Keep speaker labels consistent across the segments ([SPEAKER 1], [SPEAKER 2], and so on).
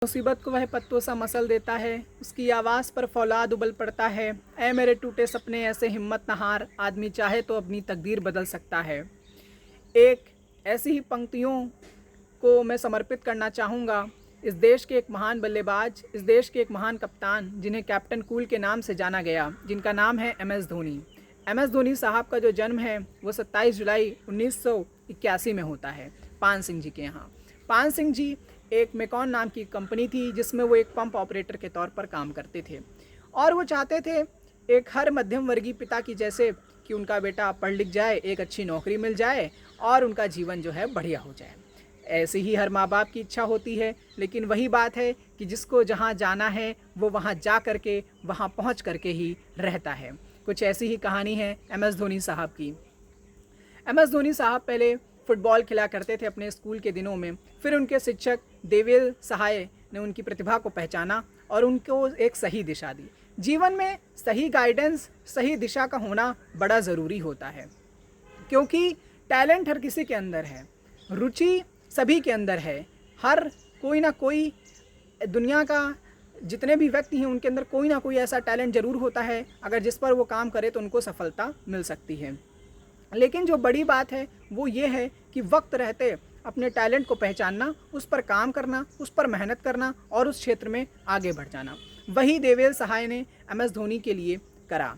[SPEAKER 1] मुसीबत को वह पत्तों सा मसल देता है, उसकी आवाज़ पर फौलाद उबल पड़ता है। ऐ मेरे टूटे सपने ऐसे हिम्मत न हार, आदमी चाहे तो अपनी तकदीर बदल सकता है। एक ऐसी ही पंक्तियों को मैं समर्पित करना चाहूँगा इस देश के एक महान बल्लेबाज, इस देश के एक महान कप्तान जिन्हें कैप्टन कूल के नाम से जाना गया, जिनका नाम है MS धोनी। MS धोनी साहब का जो जन्म है वो 27 जुलाई 1981 में होता है पान सिंह जी के यहाँ। पान सिंह जी एक मेकॉन नाम की कंपनी थी जिसमें वो एक पंप ऑपरेटर के तौर पर काम करते थे और वो चाहते थे एक हर मध्यम वर्गीय पिता की जैसे कि उनका बेटा पढ़ लिख जाए, एक अच्छी नौकरी मिल जाए और उनका जीवन जो है बढ़िया हो जाए। ऐसे ही हर माँ बाप की इच्छा होती है, लेकिन वही बात है कि जिसको जहाँ जाना है वो वहाँ जा करके वहाँ पहुँच करके ही रहता है। कुछ ऐसी ही कहानी है MS धोनी साहब की। MS धोनी साहब पहले फुटबॉल खेला करते थे अपने स्कूल के दिनों में। फिर उनके शिक्षक देवेल सहाय ने उनकी प्रतिभा को पहचाना और उनको एक सही दिशा दी। जीवन में सही गाइडेंस, सही दिशा का होना बड़ा ज़रूरी होता है, क्योंकि टैलेंट हर किसी के अंदर है, रुचि सभी के अंदर है। हर कोई ना कोई, दुनिया का जितने भी व्यक्ति हैं उनके अंदर कोई ना कोई ऐसा टैलेंट ज़रूर होता है, अगर जिस पर वो काम करे तो उनको सफलता मिल सकती है। लेकिन जो बड़ी बात है वो ये है कि वक्त रहते अपने टैलेंट को पहचानना, उस पर काम करना, उस पर मेहनत करना और उस क्षेत्र में आगे बढ़ जाना। वही देवेल सहाय ने MS धोनी के लिए करा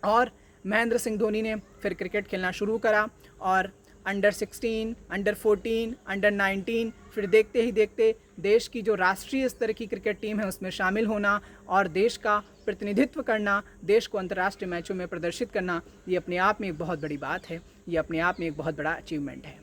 [SPEAKER 1] और महेंद्र सिंह धोनी ने फिर क्रिकेट खेलना शुरू करा और अंडर 16, अंडर 14, अंडर 19, फिर देखते ही देखते देश की जो राष्ट्रीय स्तर की क्रिकेट टीम है उसमें शामिल होना और देश का प्रतिनिधित्व करना, देश को अंतर्राष्ट्रीय मैचों में प्रदर्शित करना, ये अपने आप में एक बहुत बड़ी बात है, ये अपने आप में एक बहुत बड़ा अचीवमेंट है।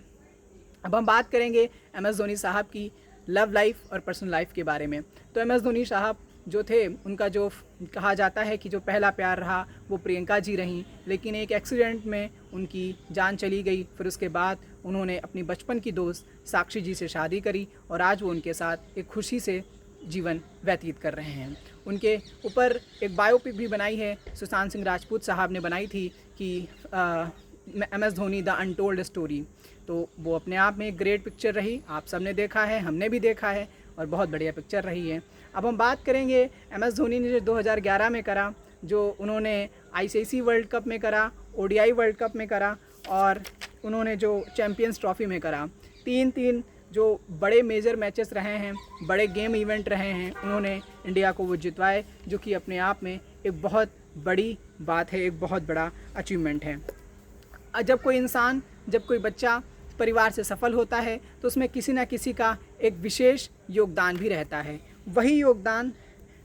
[SPEAKER 1] अब हम बात करेंगे MS धोनी साहब की लव लाइफ और पर्सनल लाइफ के बारे में। तो MS धोनी साहब जो थे, उनका जो कहा जाता है कि जो पहला प्यार रहा वो प्रियंका जी रहीं, लेकिन एक एक्सीडेंट में उनकी जान चली गई। फिर उसके बाद उन्होंने अपनी बचपन की दोस्त साक्षी जी से शादी करी और आज वो उनके साथ एक खुशी से जीवन व्यतीत कर रहे हैं। उनके ऊपर एक बायोपिक भी बनाई है, सुशांत सिंह राजपूत साहब ने बनाई थी कि MS Dhoni the untold story. तो वो अपने आप में एक ग्रेट पिक्चर रही, आप सबने देखा है, हमने भी देखा है और बहुत बढ़िया पिक्चर रही है। अब हम बात करेंगे MS धोनी ने जो 2011 में करा, जो उन्होंने ICC वर्ल्ड कप में करा, ODI वर्ल्ड कप में करा और उन्होंने जो चैम्पियंस ट्रॉफी में करा। तीन जो बड़े मेजर मैचेस रहे हैं, बड़े गेम इवेंट रहे हैं, उन्होंने इंडिया को वो जितवाए, जो कि अपने आप में एक बहुत बड़ी बात है, एक बहुत बड़ा अचीवमेंट है। जब कोई इंसान, जब कोई बच्चा परिवार से सफल होता है तो उसमें किसी न किसी का एक विशेष योगदान भी रहता है। वही योगदान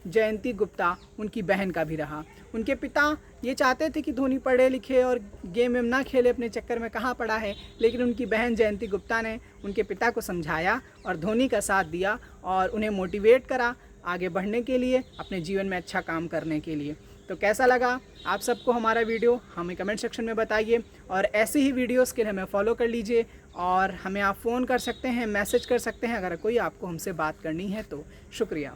[SPEAKER 1] जयंती गुप्ता, उनकी बहन का भी रहा। उनके पिता ये चाहते थे कि धोनी पढ़े लिखे और गेम ना खेले, अपने चक्कर में कहाँ पड़ा है, लेकिन उनकी बहन जयंती गुप्ता ने उनके पिता को समझाया और धोनी का साथ दिया और उन्हें मोटिवेट करा आगे बढ़ने के लिए, अपने जीवन में अच्छा काम करने के लिए। तो कैसा लगा आप सबको हमारा वीडियो, हमें कमेंट सेक्शन में बताइए और ऐसे ही वीडियोस के लिए हमें फॉलो कर लीजिए और हमें आप फ़ोन कर सकते हैं, मैसेज कर सकते हैं अगर कोई आपको हमसे बात करनी है तो। शुक्रिया।